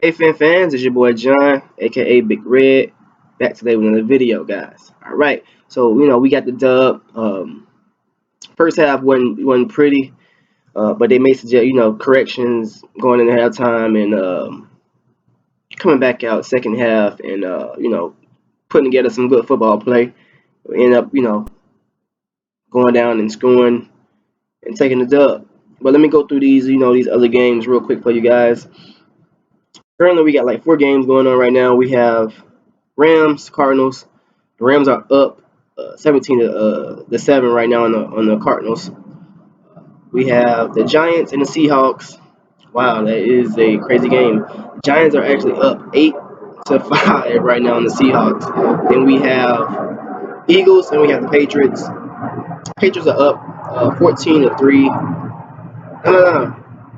Hey fans, it's your boy John, aka Big Red. Back today with another video, guys. All right, so we got the dub. First half wasn't pretty, but they made some corrections going into halftime and coming back out second half and putting together some good football play. We end up going down and scoring and taking the dub. But let me go through these other games real quick for you guys. Currently, we got like 4 games going on right now. We have Rams, Cardinals. The Rams are up 17 to 7 right now on the Cardinals. We have the Giants and the Seahawks. Wow, that is a crazy game. The Giants are actually up 8 to 5 right now on the Seahawks. Then we have Eagles and we have the Patriots. Patriots are up 14 to 3. No.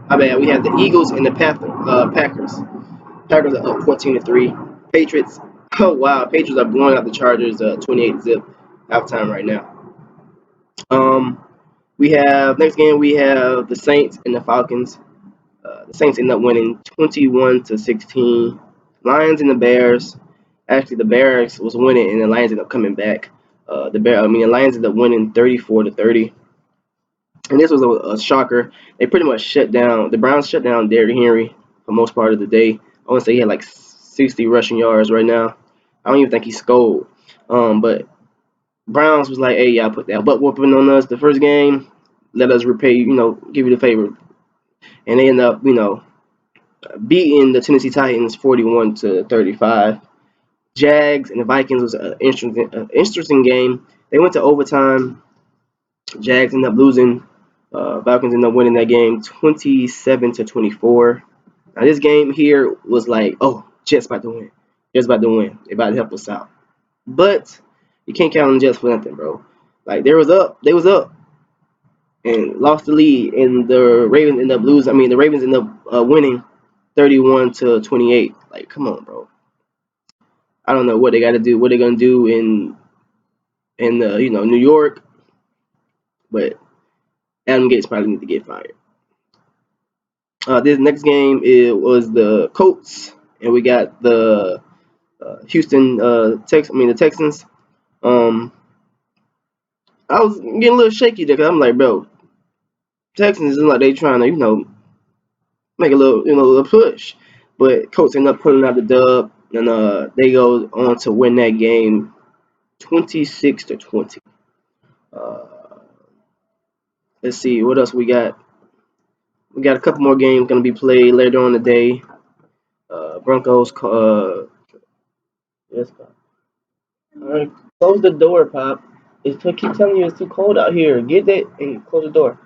My bad. We have the Eagles and the Packers. Packers are up 14 to 3. Patriots. Oh wow, Patriots are blowing out the Chargers 28 zip halftime right now. We have next game we have the Saints and the Falcons. The Saints end up winning 21 to 16. Lions and the Bears. Actually, the Bears was winning and the Lions ended up coming back. The Lions ended up winning 34 to 30. And this was a shocker. They pretty much shut down. The Browns shut down Derrick Henry for most part of the day. I want to say he had like 60 rushing yards right now. I don't even think he scored. But Browns was like, hey, y'all put that butt whooping on us the first game. Let us repay, give you the favor. And they end up, beating the Tennessee Titans 41 to 35. Jags and the Vikings was an interesting game. They went to overtime. Jags ended up losing. Falcons ended up winning that game 27 to 24. Now this game here was like, oh, Jets about to win. Jets about to win. They about to help us out. But you can't count on the Jets for nothing, bro. Like they was up, and lost the lead, and the Ravens ended up losing. I mean, the Ravens ended up winning 31 to 28. Like, come on, bro. I don't know what they got to do. What they're gonna do in New York, but Adam Gates probably need to get fired. This next game was the Colts, and we got the Houston the Texans. I was getting a little shaky there because I'm like, bro, Texans is like they trying to make a little push, but Colts end up pulling out the dub, and they go on to win that game 26 to 20. Let's see what else we got. We got a couple more games going to be played later on today. Broncos. Yes, Pop. All right, close the door, Pop. Keep telling you it's too cold out here. Get that and close the door.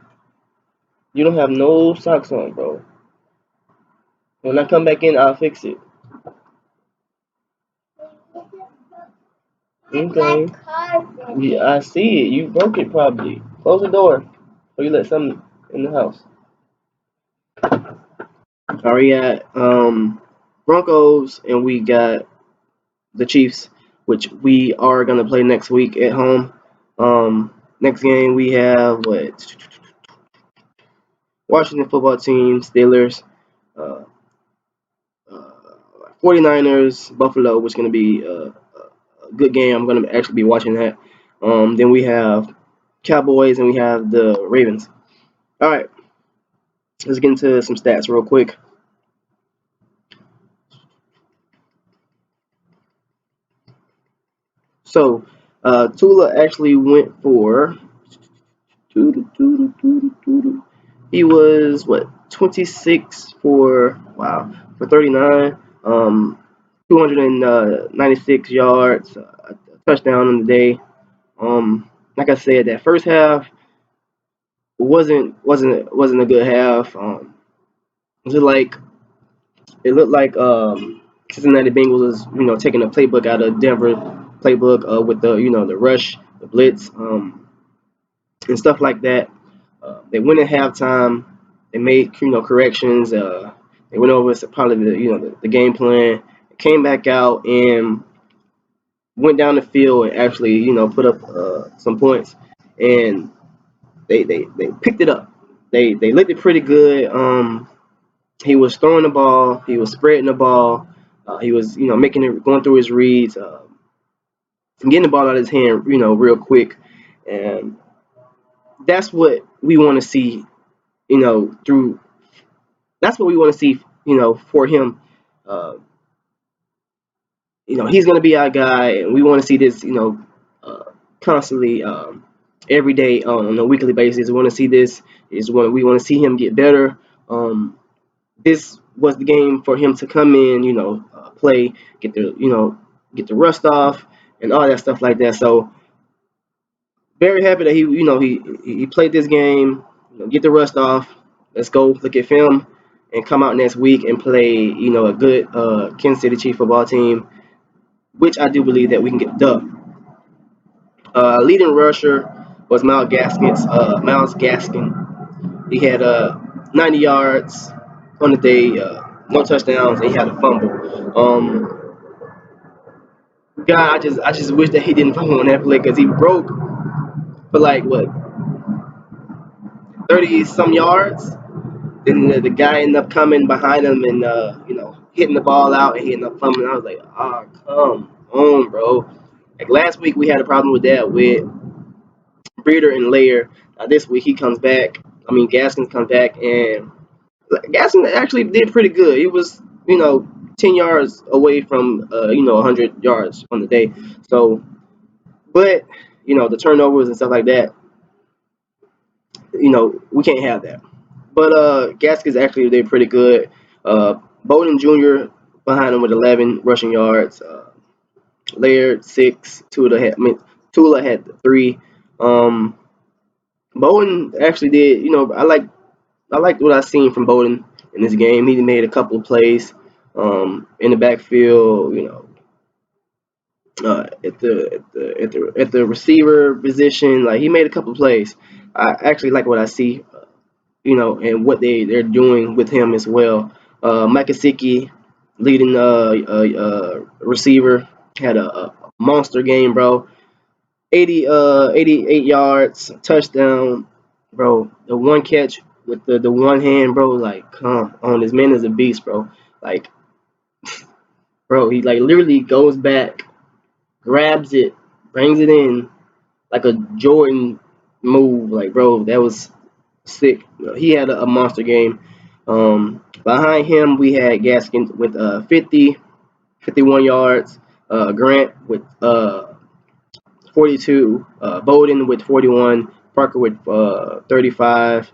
You don't have no socks on, bro. When I come back in, I'll fix it. Okay. Yeah, I see it. You broke it probably. Close the door, or you let something in the house. All right, got Broncos, and we got the Chiefs, which we are gonna play next week at home. Next game we have Washington football team, Steelers, uh, 49ers, Buffalo, which is gonna be a good game. I'm gonna actually be watching that. Then we have Cowboys and we have the Ravens. All right, let's get into some stats real quick. So, Tula actually went for. He was 26 for 39, 296 yards, a touchdown on the day. Like I said, that first half wasn't a good half. It looked like Cincinnati Bengals was taking a playbook out of Denver playbook with the rush, the blitz, and stuff like that. They went at halftime. They made corrections. They went over probably the game plan. Came back out and went down the field and actually put up some points. And they picked it up. They looked it pretty good. He was throwing the ball, he was spreading the ball, he was making it, going through his reads, getting the ball out of his hand, real quick, and that's what we want to see. Through That's what we want to see. For him. Uh, he's going to be our guy, and we want to see this. Constantly, every day on a weekly basis. We want to see this. We want to see him get better. This was the game for him to come in, play, get the rust off, and all that stuff like that. So very happy that he played this game, get the rust off. Let's go look at film and come out next week and play, a good Kansas City Chief football team, which I do believe that we can get the dub. Leading rusher was Miles Gaskin. He had 90 yards on the day, no touchdowns, and he had a fumble. God, I just wish that he didn't fumble on that play because he broke for like what 30 some yards. Then the guy ended up coming behind him and hitting the ball out, and he ended up fumbling. I was like, oh, come on, bro. Like last week we had a problem with that with Breeder and Lair. This week he comes back. I mean Gaskins comes back, and Gaskins actually did pretty good. He was 10 yards away from 100 yards on the day. So, but the turnovers and stuff like that, we can't have that. But Gaskins actually did pretty good. Bowden Jr. behind him with 11 rushing yards. Laird 6. Tula had 3. Um, Bowden actually did. I liked what I seen from Bowden in this game. He made a couple of plays in the backfield. At the receiver position, like he made a couple of plays. I actually like what I see, and what they're doing with him as well. Mike Gesicki, leading receiver, had a monster game, bro. 88 yards, touchdown, bro. The one catch with the one hand, bro. Like, come on, this man is a beast, bro. Like, bro, he like literally goes back, grabs it, brings it in like a Jordan move. Like, bro, that was sick. He had a monster game. Behind him, we had Gaskin with 50, 51 yards. Grant with 42. Bowden with 41. Parker with 35.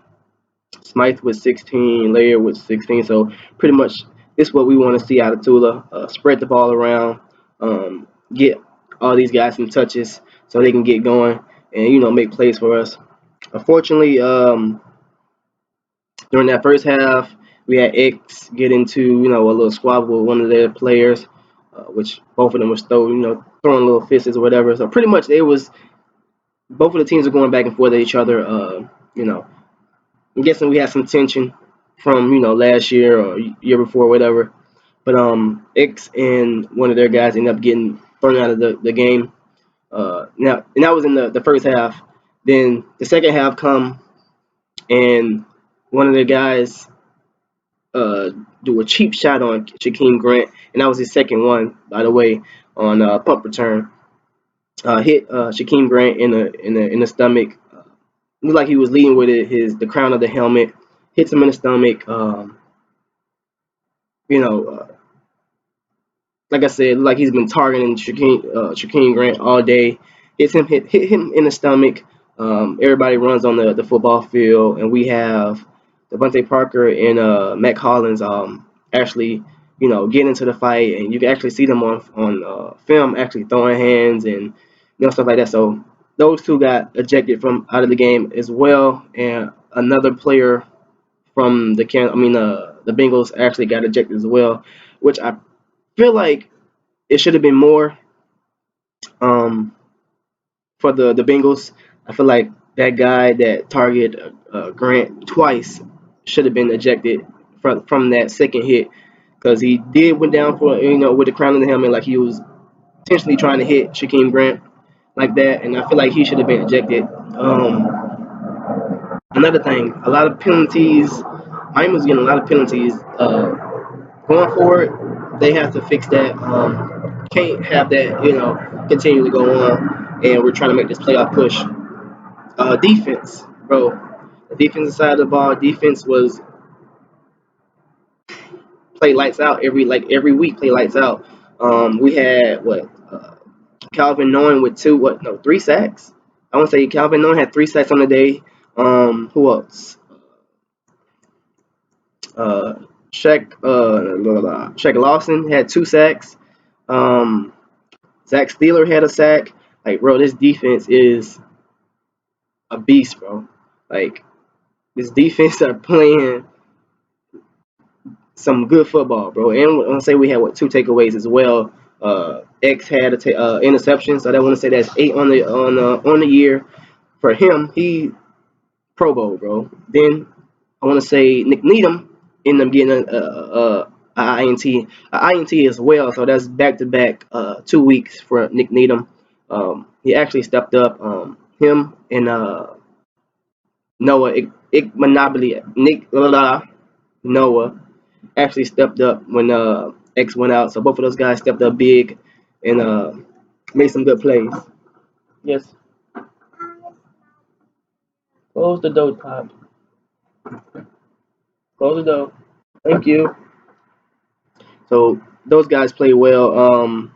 Smythe with 16. Lair with 16. So pretty much this is what we want to see out of Tula. Spread the ball around. Get all these guys some touches so they can get going and make plays for us. Unfortunately, during that first half, we had X get into a little squabble with one of their players, which both of them were throwing little fists or whatever. So pretty much it was both of the teams are going back and forth at each other. I'm guessing we had some tension from last year or year before, whatever. But X and one of their guys ended up getting thrown out of the game. Now, and that was in the first half. Then the second half come, and one of the guys do a cheap shot on Shaquem Grant, and that was his second one, by the way, on punt return. Hit Shaquem Grant in the stomach. Looked like he was leading with the crown of the helmet. Hits him in the stomach. You know, like I said, like he's been targeting Shaquem Grant all day. Hit him in the stomach. Everybody runs on the football field, and we have Devontae Parker and Matt Collins actually get into the fight, and you can actually see them on film actually throwing hands and stuff like that. So those two got ejected from out of the game as well, and another player from the Bengals actually got ejected as well, which I feel like it should have been more um, for the Bengals. I feel like that guy that targeted Grant twice should have been ejected from that second hit because he did went down for with the crown of the helmet like he was intentionally trying to hit Shaquem Grant like that, and I feel like he should have been ejected. Another thing, a lot of penalties Miami was getting a lot of penalties. Going forward, they have to fix that. Can't have that, continue to go on. And we're trying to make this playoff push. Defense, bro. The defensive side of the ball, defense was play lights out every week. Play lights out. We had Calvin Nolan with three sacks. I want to say Calvin Nolan had three sacks on the day. Who else? Uh, Shaq Lawson had two sacks. Um, Zach Steeler had a sack. Like, bro, this defense is a beast, bro. Like, this defense are playing some good football, bro. And I want to say we had two takeaways as well. X had a interception, so I want to say that's 8 on the year for him. He Pro Bowl, bro. Then I want to say Nick Needham ended up getting INT as well. So that's back to back 2 weeks for Nick Needham. He actually stepped up. Him and Noah Noah actually stepped up when X went out. So both of those guys stepped up big and made some good plays. Yes. Close the door, Pop. Close the door. Thank you. So those guys play well.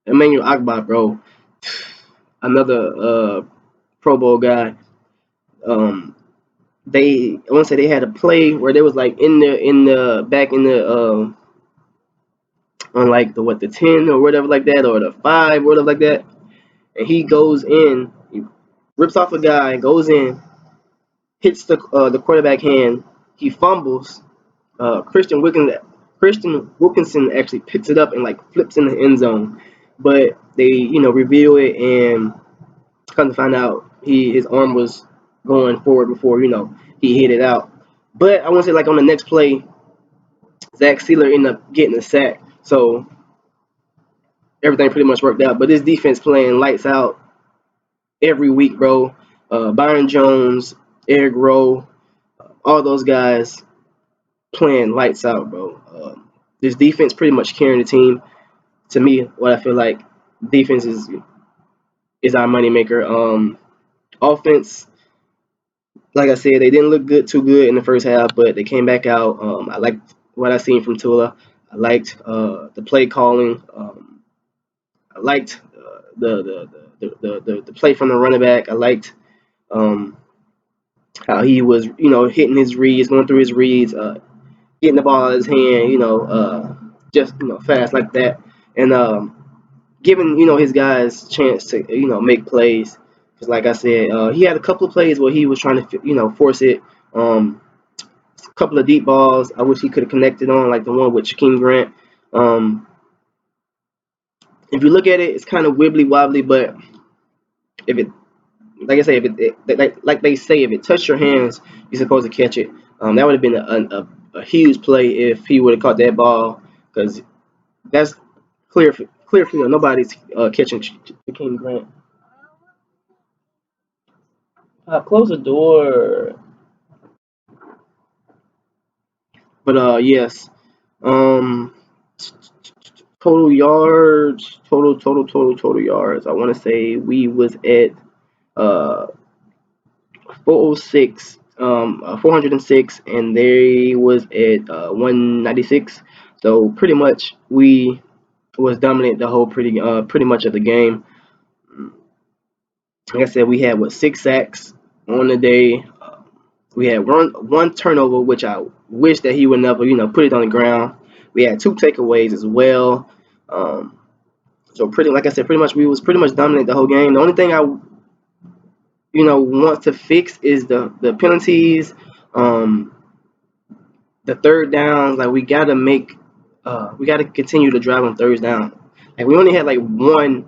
Emmanuel Akbar, bro, another Pro Bowl guy. I want to say they had a play where they was like in the back in the on like the 10 or whatever like that, or the 5 or whatever like that, and he goes in, he rips off a guy, goes in, hits the quarterback hand, he fumbles. Christian Wilkinson actually picks it up and like flips in the end zone, but they reveal it and come to find out his arm was going forward before he hit it out. But I want to say like on the next play, Zach Sealer ended up getting a sack, so everything pretty much worked out. But this defense playing lights out every week, bro. Byron Jones, Eric Rowe, all those guys playing lights out, bro. This defense pretty much carrying the team. To me, what I feel like defense is our moneymaker. Offense, like I said, they didn't look too good in the first half, but they came back out. I liked what I seen from Tua. I liked the play calling. I liked the play from the running back. I liked how he was, hitting his reads, going through his reads, getting the ball out of his hand, just fast like that, and giving his guys chance to make plays. Because like I said, he had a couple of plays where he was trying to force it. A couple of deep balls I wish he could have connected on, like the one with Shaquem Grant. If you look at it, it's kind of wibbly wobbly, but if it, like I say, if like they say, if it touched your hands, you're supposed to catch it. That would have been a huge play if he would have caught that ball, because that's clear field. Nobody's catching Shaquem Grant. Close the door. But yes. Um, total yards. I want to say we was at 406, 406, and they was at 196. So pretty much we was dominant the whole pretty much of the game. Like I said, we had 6 sacks on the day. We had one turnover, which I wish that he would never put it on the ground. We had 2 takeaways as well. So like I said, pretty much we was pretty much dominant the whole game. The only thing I want to fix is the penalties, the third downs. Like we gotta continue to drive on third down. Like we only had like one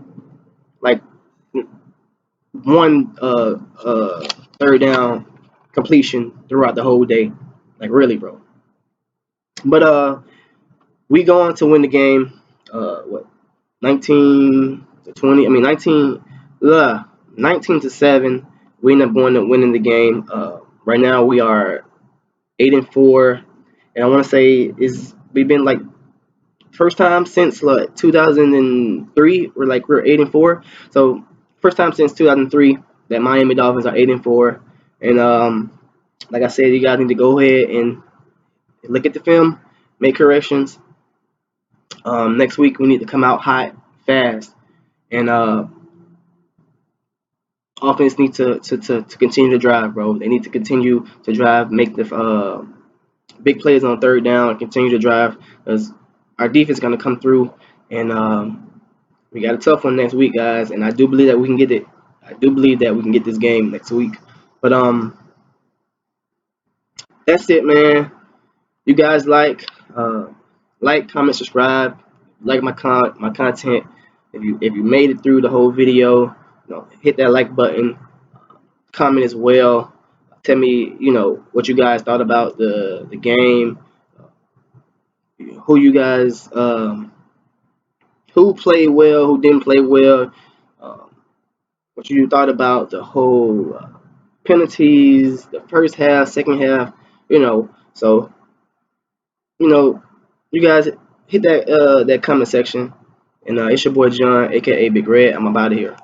third down completion throughout the whole day. Like really, bro. But we go on to win the game. What 19-20? I mean 19-7. We end up winning the game. Right now we are 8-4, and I want to say we've been like first time since like 2003. We're 8-4. So first time since 2003 that Miami Dolphins are 8-4. And like I said, you guys need to go ahead and look at the film, make corrections. Next week we need to come out hot, fast, and offense needs to continue to drive, bro. They need to continue to drive, make the big plays on third down, and continue to drive because our defense is going to come through. And we got a tough one next week, guys. And I do believe that we can get it. I do believe that we can get this game next week. But that's it, man. You guys comment, subscribe, like my content. If you made it through the whole video, hit that like button. Comment as well. Tell me, what you guys thought about the game. Who you guys who played well, who didn't play well. Um, what you thought about the whole penalties, the first half, second half. So you guys hit that comment section. And it's your boy John, aka Big Red. I'm about to here.